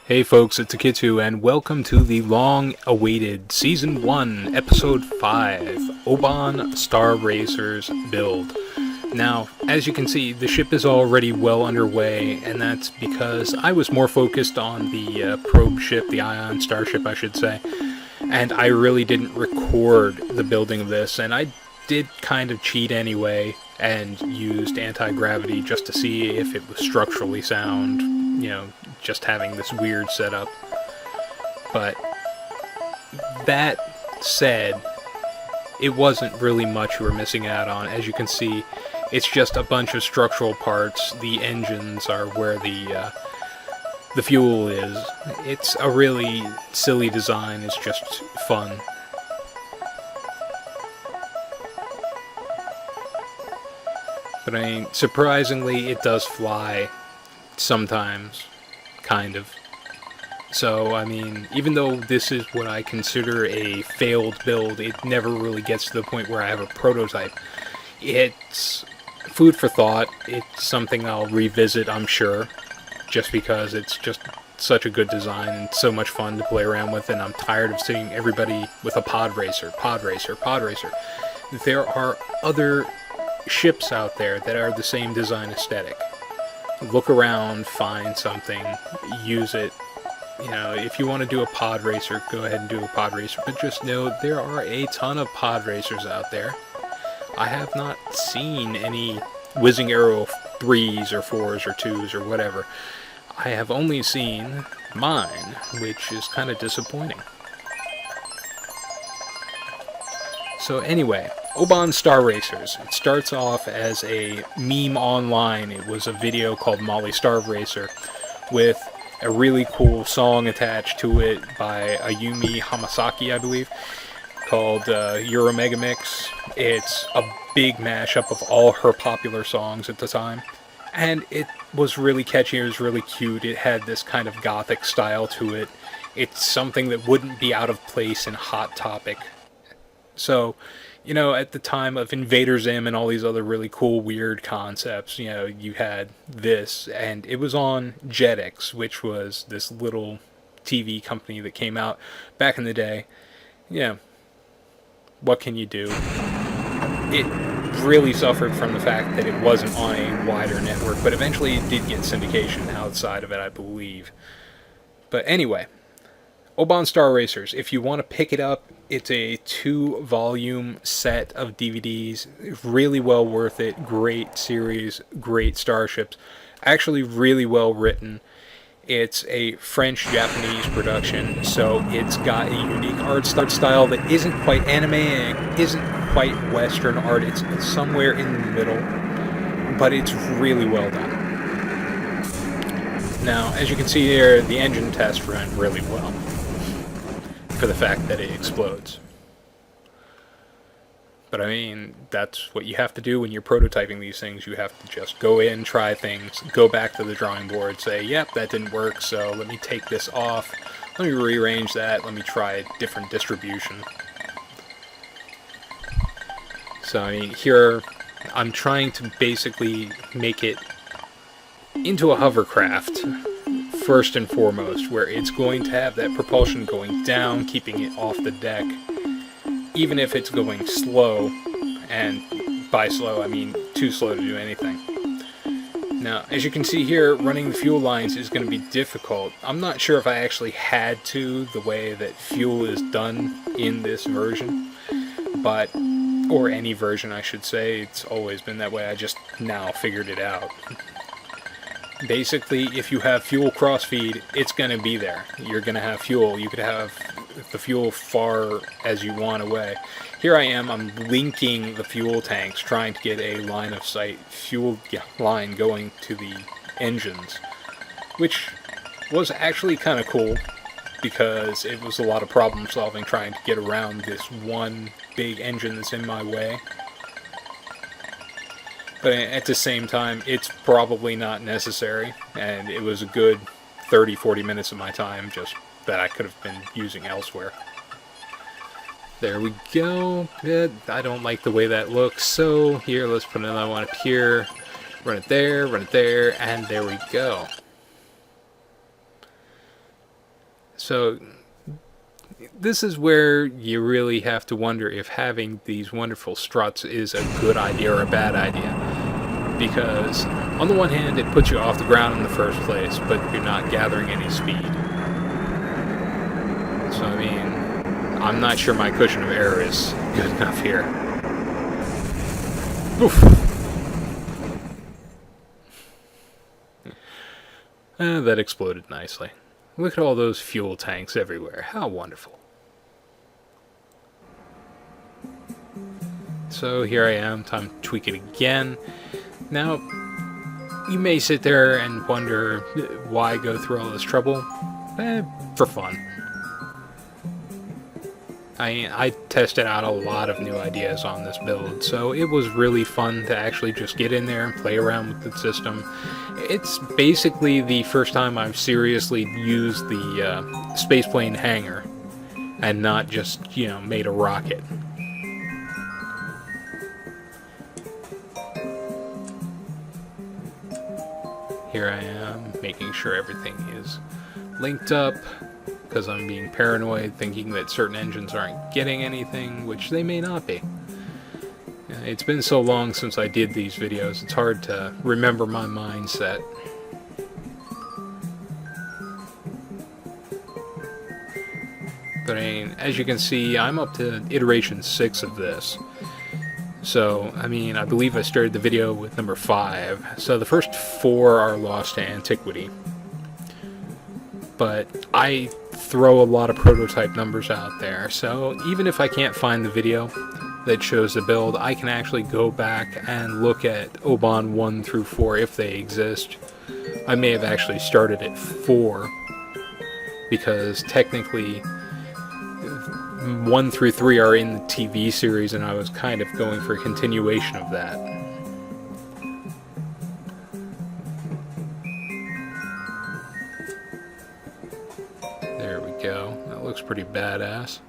Hey folks, it's Akitu, and welcome to the long-awaited Season 1, Episode 5, Oban Star Racers build. Now, as you can see, the ship is already well underway, and that's because I was more focused on the probe ship, the Ion Starship I should say, and I really didn't record the building of this, and I did kind of cheat anyway, and used anti-gravity just to see if it was structurally sound, you know, just having this weird setup. But that said, it wasn't really much you were missing out on. As you can see, it's just a bunch of structural parts. The engines are where the fuel is. It's a really silly design. It's just fun. But I mean, surprisingly, it does fly sometimes, kind of. So, I mean, even though this is what I consider a failed build, it never really gets to the point where I have a prototype. It's food for thought. It's something I'll revisit, I'm sure, just because it's just such a good design and so much fun to play around with, and I'm tired of seeing everybody with a pod racer, pod racer, pod racer. There are other ships out there that are the same design aesthetic. Look around, find something, use it. You know, if you want to do a pod racer, go ahead and do a pod racer, but just know there are a ton of pod racers out there. I have not seen any Whizzing Arrow 3s or 4s or 2s or whatever. I have only seen mine, which is kind of disappointing. So anyway, Oban Star Racers. It starts off as a meme online. It was a video called Molly Star Racer with a really cool song attached to it by Ayumi Hamasaki, I believe, called Euro Mega Mix. It's a big mashup of all her popular songs at the time. And it was really catchy, it was really cute, it had this kind of gothic style to it. It's something that wouldn't be out of place in Hot Topic. So, you know, at the time of Invader Zim and all these other really cool, weird concepts, you know, you had this, and it was on Jetix, which was this little TV company that came out back in the day. Yeah, what can you do? It really suffered from the fact that it wasn't on a wider network, but eventually it did get syndication outside of it, I believe. But anyway, Oban Star Racers, if you want to pick it up, it's a 2-volume set of DVDs, really well worth it, great series, great starships, actually really well written. It's a French-Japanese production, so it's got a unique art style that isn't quite anime and isn't quite Western art. It's somewhere in the middle, but it's really well done. Now, as you can see here, the engine test ran really well for the fact that it explodes. But I mean, that's what you have to do when you're prototyping these things. You have to just go in, try things, go back to the drawing board, say, yep, that didn't work, so let me take this off, let me rearrange that, let me try a different distribution. So I mean, here I'm trying to basically make it into a hovercraft, first and foremost, where it's going to have that propulsion going down, keeping it off the deck, even if it's going slow, and by slow I mean too slow to do anything. Now, as you can see here, running the fuel lines is going to be difficult. I'm not sure if I actually had to, the way that fuel is done in this version, but, or any version I should say, it's always been that way, I just now figured it out. Basically, if you have fuel crossfeed, it's going to be there. You're going to have fuel. You could have the fuel far as you want away. Here I am, I'm linking the fuel tanks, trying to get a line of sight fuel line going to the engines, which was actually kind of cool, because it was a lot of problem solving trying to get around this one big engine that's in my way. But at the same time, it's probably not necessary, and it was a good 30-40 minutes of my time just that I could have been using elsewhere. There we go. I don't like the way that looks, so here, let's put another one up here, run it there, and there we go. So this is where you really have to wonder if having these wonderful struts is a good idea or a bad idea. Because on the one hand, it puts you off the ground in the first place, but you're not gathering any speed. So I mean, I'm not sure my cushion of air is good enough here. Oof. That exploded nicely. Look at all those fuel tanks everywhere. How wonderful. So here I am, time to tweak it again. Now, you may sit there and wonder why go through all this trouble. For fun. I tested out a lot of new ideas on this build, so it was really fun to actually just get in there and play around with the system. It's basically the first time I've seriously used the spaceplane hangar and not just, you know, made a rocket. Here I am, making sure everything is linked up, because I'm being paranoid, thinking that certain engines aren't getting anything, which they may not be. It's been so long since I did these videos, it's hard to remember my mindset. But I mean, as you can see, I'm up to iteration 6 of this. So, I mean, I believe I started the video with number 5. So the first 4 are lost to antiquity. But I throw a lot of prototype numbers out there, so even if I can't find the video that shows the build, I can actually go back and look at Oban 1 through 4 if they exist. I may have actually started at 4, because technically 1 through 3 are in the TV series, and I was kind of going for a continuation of that. There we go. That looks pretty badass.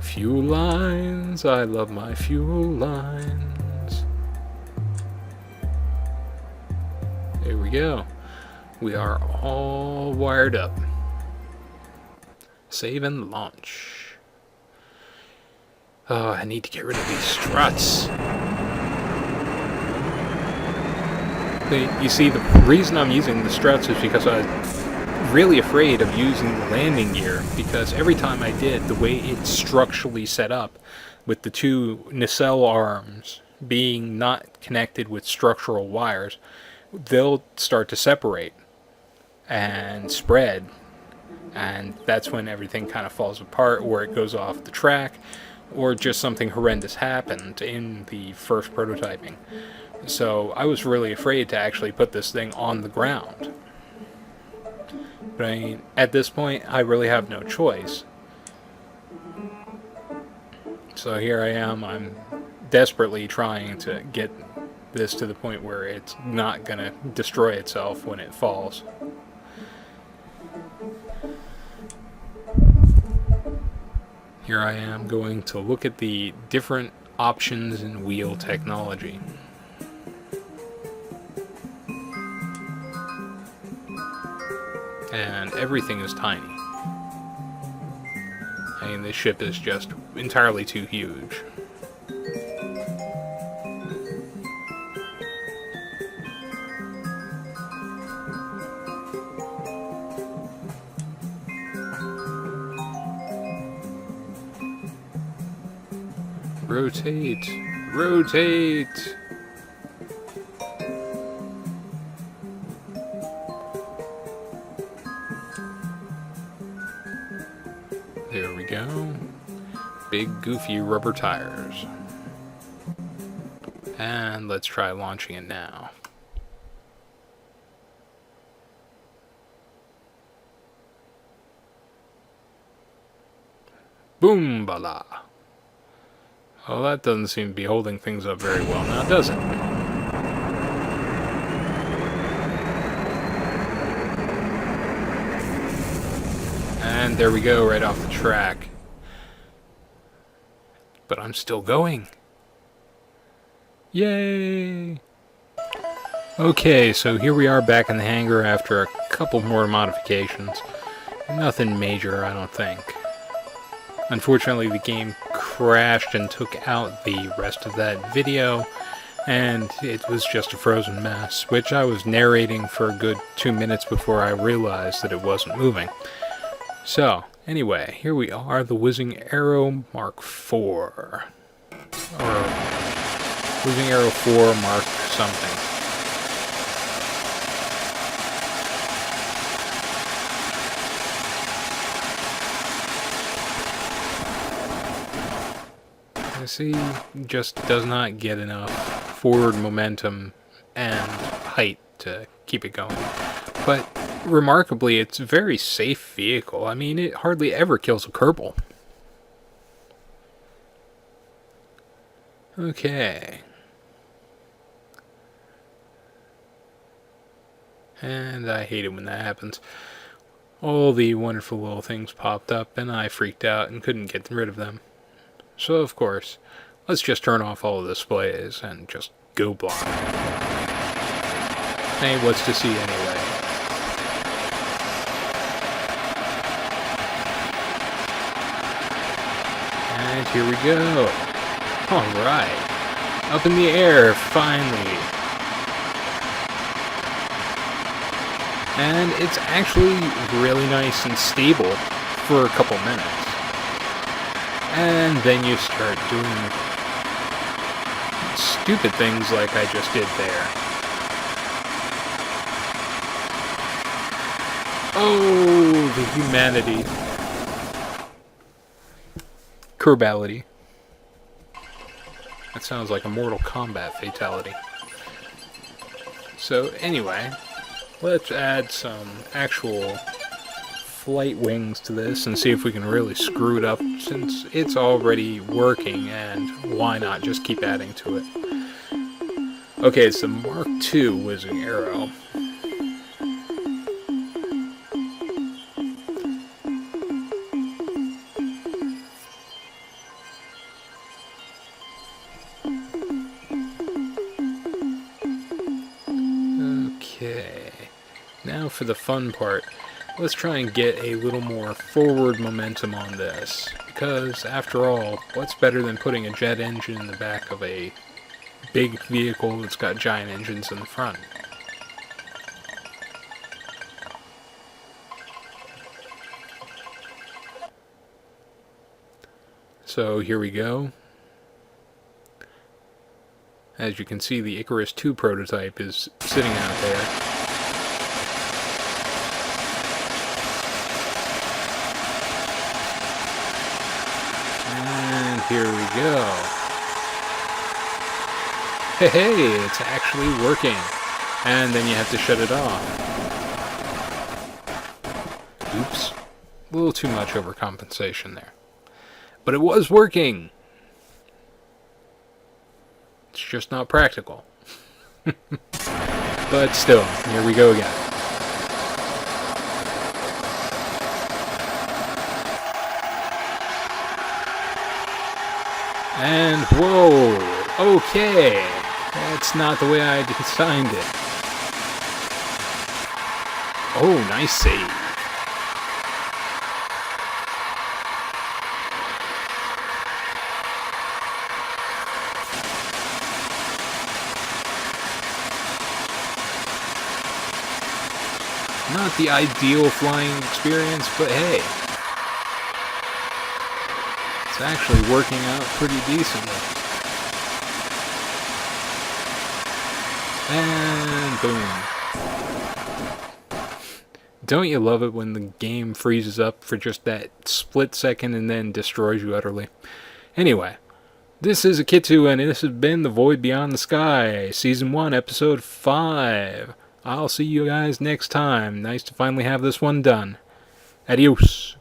Fuel lines. I love my fuel lines. There we go. We are all wired up. Save and launch. Oh, I need to get rid of these struts. But you see, the reason I'm using the struts is because I'm really afraid of using the landing gear, because every time I did, the way it's structurally set up, with the 2 nacelle arms being not connected with structural wires, they'll start to separate and spread, and that's when everything kind of falls apart, or it goes off the track, or just something horrendous happened in the first prototyping. So I was really afraid to actually put this thing on the ground. But I mean, at this point, I really have no choice. So here I am, I'm desperately trying to get this to the point where it's not going to destroy itself when it falls. Here I am going to look at the different options in wheel technology. And everything is tiny. I mean, this ship is just entirely too huge. Rotate! Rotate! There we go. Big goofy rubber tires. And let's try launching it now. Boom bala. Well, that doesn't seem to be holding things up very well now, does it? And there we go, right off the track. But I'm still going. Yay! Okay, so here we are back in the hangar after a couple more modifications. Nothing major, I don't think. Unfortunately, the game crashed and took out the rest of that video, and it was just a frozen mess, which I was narrating for a good 2 minutes before I realized that it wasn't moving. So, anyway, here we are, the Whizzing Arrow Mark IV. Or Whizzing Arrow 4 Mark something. See, just does not get enough forward momentum and height to keep it going. But remarkably, it's a very safe vehicle. I mean, it hardly ever kills a Kerbal. Okay. And I hate it when that happens. All the wonderful little things popped up, and I freaked out and couldn't get rid of them. So, of course, let's just turn off all the displays and just go blind. Hey, what's to see anyway? And here we go. Alright. Up in the air, finally. And it's actually really nice and stable for a couple minutes. And then you start doing stupid things like I just did there. Oh, the humanity. Kerbality. That sounds like a Mortal Kombat fatality. So anyway, let's add some actual flight wings to this and see if we can really screw it up, since it's already working, and why not just keep adding to it. Okay, it's the Mark II Whizzing Arrow. Okay, now for the fun part. Let's try and get a little more forward momentum on this, because after all, what's better than putting a jet engine in the back of a big vehicle that's got giant engines in the front? So here we go. As you can see, the Icarus II prototype is sitting out there. Here we go. Hey, it's actually working. And then you have to shut it off. Oops. A little too much overcompensation there. But it was working. It's just not practical. But still, here we go again. And whoa, okay, that's not the way I designed it. Oh, nice save. Not the ideal flying experience, but hey. It's actually working out pretty decently. And boom. Don't you love it when the game freezes up for just that split second and then destroys you utterly? Anyway, this is Akitu, and this has been The Void Beyond the Sky, Season 1, Episode 5. I'll see you guys next time. Nice to finally have this one done. Adios.